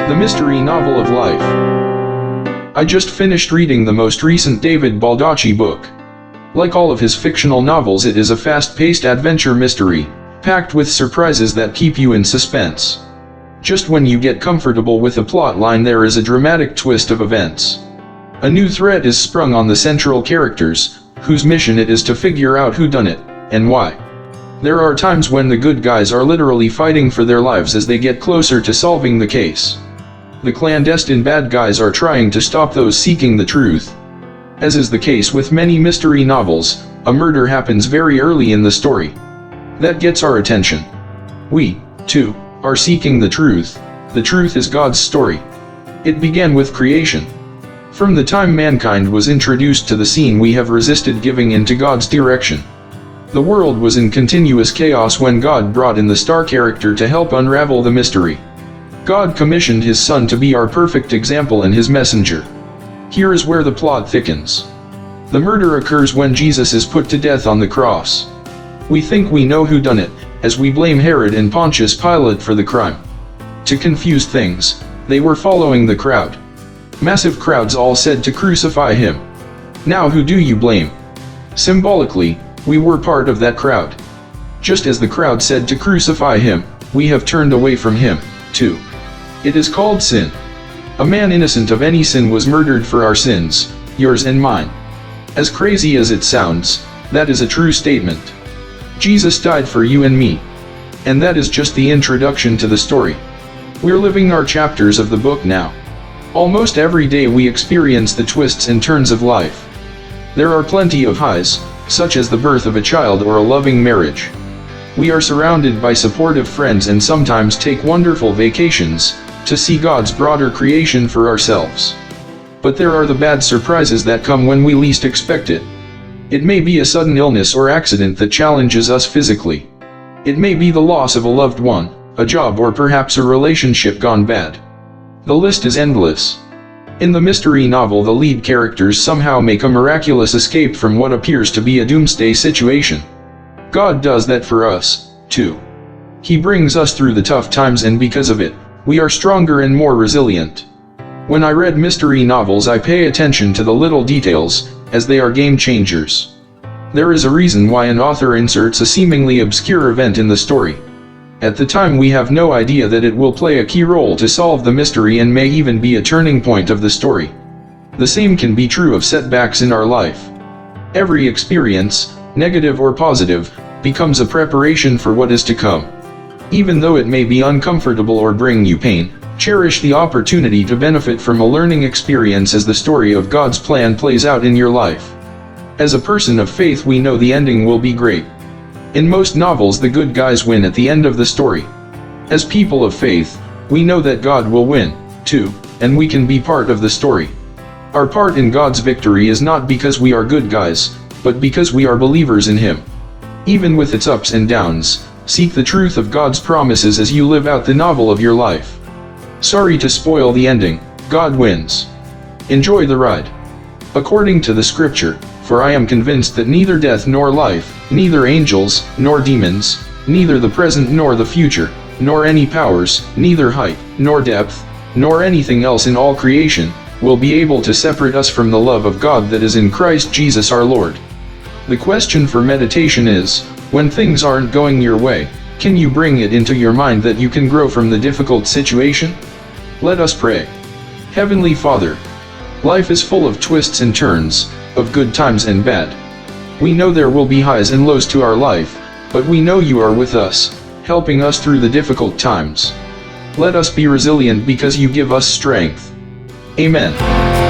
The mystery novel of life. I just finished reading the most recent David Baldacci book. Like all of his fictional novels, it is a fast-paced adventure mystery, packed with surprises that keep you in suspense. Just when you get comfortable with a plot line, there is a dramatic twist of events. A new threat is sprung on the central characters, whose mission it is to figure out who done it, and why. There are times when the good guys are literally fighting for their lives as they get closer to solving the case. The clandestine bad guys are trying to stop those seeking the truth. As is the case with many mystery novels, a murder happens very early in the story. That gets our attention. We, too, are seeking the truth. The truth is God's story. It began with creation. From the time mankind was introduced to the scene, we have resisted giving in to God's direction. The world was in continuous chaos when God brought in the star character to help unravel the mystery. God commissioned his Son to be our perfect example and his messenger. Here is where the plot thickens. The murder occurs when Jesus is put to death on the cross. We think we know who done it, as we blame Herod and Pontius Pilate for the crime. To confuse things, they were following the crowd. Massive crowds all said to crucify him. Now who do you blame? Symbolically, we were part of that crowd. Just as the crowd said to crucify him, we have turned away from him, too. It is called sin. A man innocent of any sin was murdered for our sins, yours and mine. As crazy as it sounds, that is a true statement. Jesus died for you and me. And that is just the introduction to the story. We're living our chapters of the book now. Almost every day we experience the twists and turns of life. There are plenty of highs, such as the birth of a child or a loving marriage. We are surrounded by supportive friends and sometimes take wonderful vacations to see God's broader creation for ourselves. But there are the bad surprises that come when we least expect it. It may be a sudden illness or accident that challenges us physically. It may be the loss of a loved one, a job, or perhaps a relationship gone bad. The list is endless. In the mystery novel, the lead characters somehow make a miraculous escape from what appears to be a doomsday situation. God does that for us, too. He brings us through the tough times, and because of it, we are stronger and more resilient. When I read mystery novels, I pay attention to the little details, as they are game changers. There is a reason why an author inserts a seemingly obscure event in the story. At the time, we have no idea that it will play a key role to solve the mystery and may even be a turning point of the story. The same can be true of setbacks in our life. Every experience, negative or positive, becomes a preparation for what is to come. Even though it may be uncomfortable or bring you pain, cherish the opportunity to benefit from a learning experience as the story of God's plan plays out in your life. As a person of faith, we know the ending will be great. In most novels, the good guys win at the end of the story. As people of faith, we know that God will win, too, and we can be part of the story. Our part in God's victory is not because we are good guys, but because we are believers in Him. Even with its ups and downs, seek the truth of God's promises as you live out the novel of your life. Sorry to spoil the ending, God wins. Enjoy the ride. According to the scripture, for I am convinced that neither death nor life, neither angels nor demons, neither the present nor the future, nor any powers, neither height nor depth, nor anything else in all creation, will be able to separate us from the love of God that is in Christ Jesus our Lord. The question for meditation is, when things aren't going your way, can you bring it into your mind that you can grow from the difficult situation? Let us pray. Heavenly Father, life is full of twists and turns, of good times and bad. We know there will be highs and lows to our life, but we know you are with us, helping us through the difficult times. Let us be resilient because you give us strength. Amen.